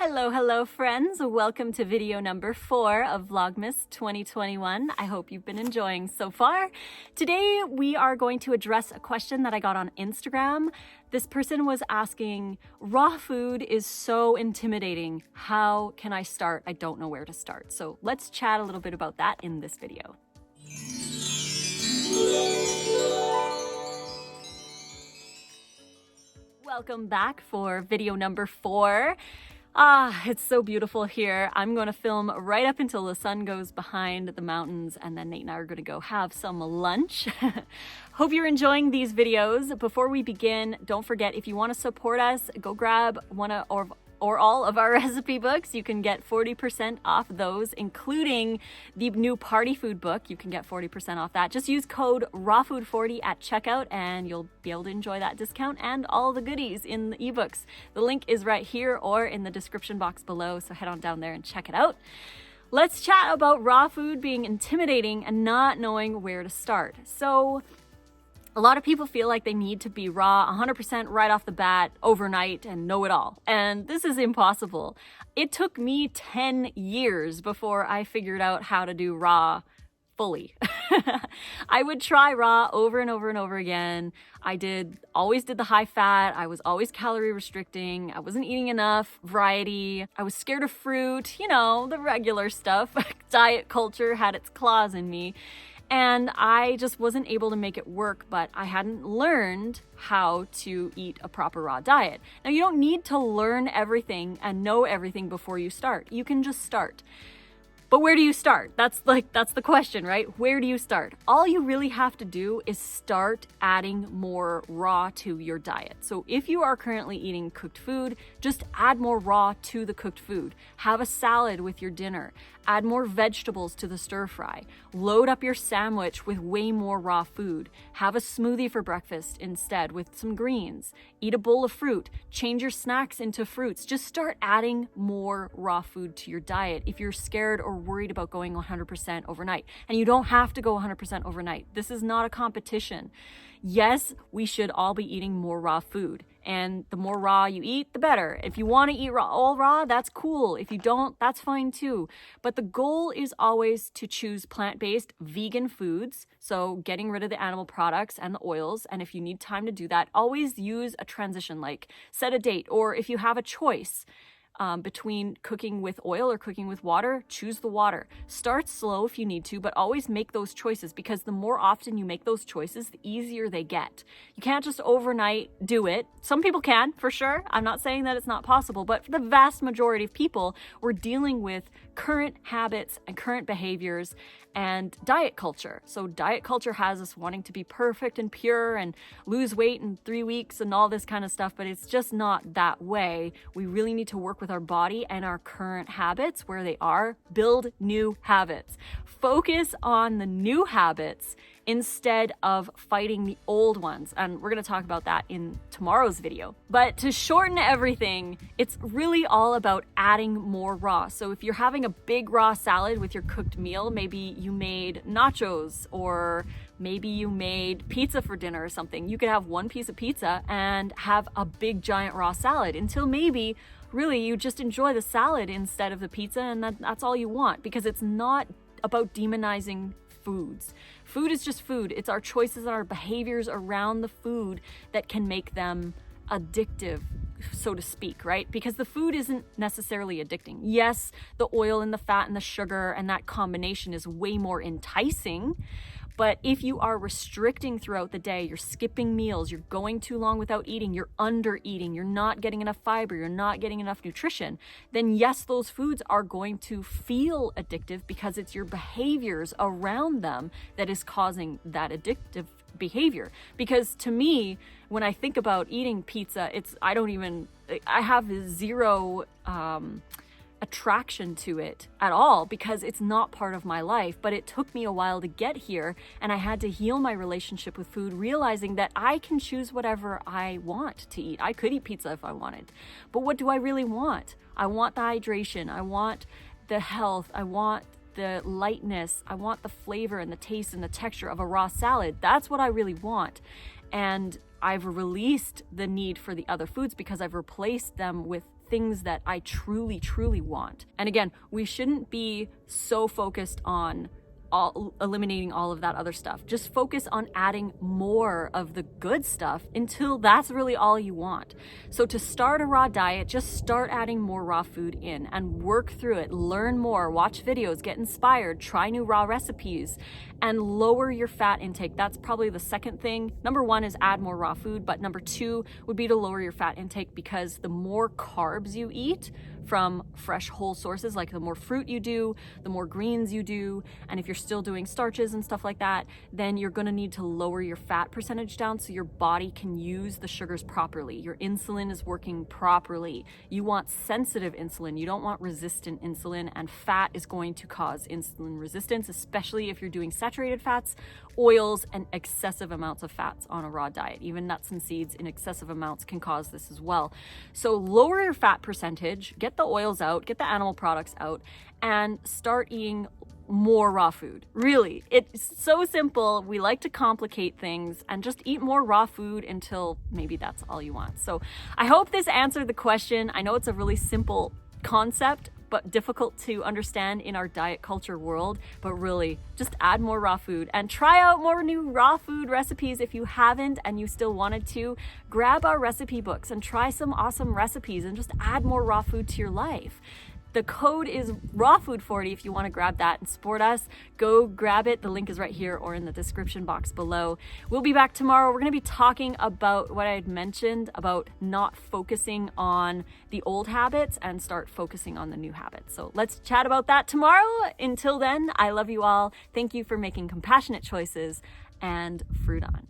Hello friends, welcome to video number 4 of Vlogmas 2021. I hope you've been enjoying so far. Today we are going to address a question that I got on Instagram. This person was asking, raw food is so intimidating. How can I start? I don't know where to start. So let's chat a little bit about that in this video. Welcome back for video number 4. It's so beautiful here. I'm going to film right up until the sun goes behind the mountains, and then Nate and I are going to go have some lunch. Hope you're enjoying these videos. Before we begin, don't forget, if you want to support us, go grab one or all of our recipe books. You can get 40% off those, including the new party food book. You can get 40% off that. Just use code RAWFOOD40 at checkout and you'll be able to enjoy that discount and all the goodies in the ebooks. The link is right here or in the description box below, so head on down there and check it out. Let's chat about raw food being intimidating and not knowing where to start. So a lot of people feel like they need to be raw 100% right off the bat overnight and know it all. And this is impossible. It took me 10 years before I figured out how to do raw fully. I would try raw over and over and over again. I always did the high fat. I was always calorie restricting. I wasn't eating enough variety. I was scared of fruit, the regular stuff. Diet culture had its claws in me. And I just wasn't able to make it work, but I hadn't learned how to eat a proper raw diet. Now, you don't need to learn everything and know everything before you start. You can just start. But where do you start? That's the question, right? Where do you start? All you really have to do is start adding more raw to your diet. So if you are currently eating cooked food, just add more raw to the cooked food. Have a salad with your dinner. Add more vegetables to the stir fry. Load up your sandwich with way more raw food. Have a smoothie for breakfast instead with some greens. Eat a bowl of fruit. Change your snacks into fruits. Just start adding more raw food to your diet if you're scared or worried about going 100% overnight. And you don't have to go 100% overnight. This is not a competition. Yes, we should all be eating more raw food. And the more raw you eat, the better. If you want to eat all raw, that's cool. If you don't, that's fine too. But the goal is always to choose plant-based vegan foods. So getting rid of the animal products and the oils. And if you need time to do that, always use a transition, like set a date. Or if you have a choice between cooking with oil or cooking with water, choose the water. Start slow if you need to, but always make those choices, because the more often you make those choices, the easier they get. You can't just overnight do it. Some people can, for sure. I'm not saying that it's not possible, but for the vast majority of people, we're dealing with current habits and current behaviors and diet culture. So diet culture has us wanting to be perfect and pure and lose weight in 3 weeks and all this kind of stuff, but it's just not that way. We really need to work with our body and our current habits where they are. Build new habits. Focus on the new habits instead of fighting the old ones. And we're going to talk about that in tomorrow's video. But to shorten everything, it's really all about adding more raw. So if you're having a big raw salad with your cooked meal, maybe you made nachos or maybe you made pizza for dinner or something. You could have one piece of pizza and have a big giant raw salad until maybe really you just enjoy the salad instead of the pizza, and that's all you want, because it's not about demonizing foods. Food is just food. It's our choices and our behaviors around the food that can make them addictive, so to speak, right? Because the food isn't necessarily addicting. Yes, the oil and the fat and the sugar and that combination is way more enticing. But if you are restricting throughout the day, you're skipping meals, you're going too long without eating, you're under eating, you're not getting enough fiber, you're not getting enough nutrition, then yes, those foods are going to feel addictive because it's your behaviors around them that is causing that addictive behavior. Because to me, when I think about eating pizza, I have zero attraction to it at all, because it's not part of my life. But it took me a while to get here, and I had to heal my relationship with food, realizing that I can choose whatever I want to eat. I could eat pizza if I wanted, but what do I really want? I want the hydration, I want the health, I want the lightness, I want the flavor and the taste and the texture of a raw salad. That's what I really want. And I've released the need for the other foods because I've replaced them with things that I truly, truly want. And again, we shouldn't be so focused on eliminating all of that other stuff. Just focus on adding more of the good stuff until that's really all you want. So to start a raw diet, just start adding more raw food in and work through it. Learn more, watch videos, get inspired, try new raw recipes, and lower your fat intake. That's probably the second thing. Number one is add more raw food, but number two would be to lower your fat intake, because the more carbs you eat from fresh whole sources, like the more fruit you do, the more greens you do, and if you're still doing starches and stuff like that, then you're gonna need to lower your fat percentage down so your body can use the sugars properly. Your insulin is working properly. You want sensitive insulin, you don't want resistant insulin, and fat is going to cause insulin resistance, especially if you're doing saturated fats, oils, and excessive amounts of fats on a raw diet. Even nuts and seeds in excessive amounts can cause this as well. So lower your fat percentage, get the oils out, get the animal products out, and start eating more raw food. Really, it's so simple. We like to complicate things, and just eat more raw food until maybe that's all you want. So I hope this answered the question. I know it's a really simple concept, but difficult to understand in our diet culture world. But really, just add more raw food and try out more new raw food recipes. If you haven't and you still wanted to, grab our recipe books and try some awesome recipes and just add more raw food to your life. The code is rawfood40 if you want to grab that and support us. Go grab it. The link is right here or in the description box below. We'll be back tomorrow. We're going to be talking about what I had mentioned about not focusing on the old habits and start focusing on the new habits. So let's chat about that tomorrow. Until then, I love you all. Thank you for making compassionate choices, and fruit on.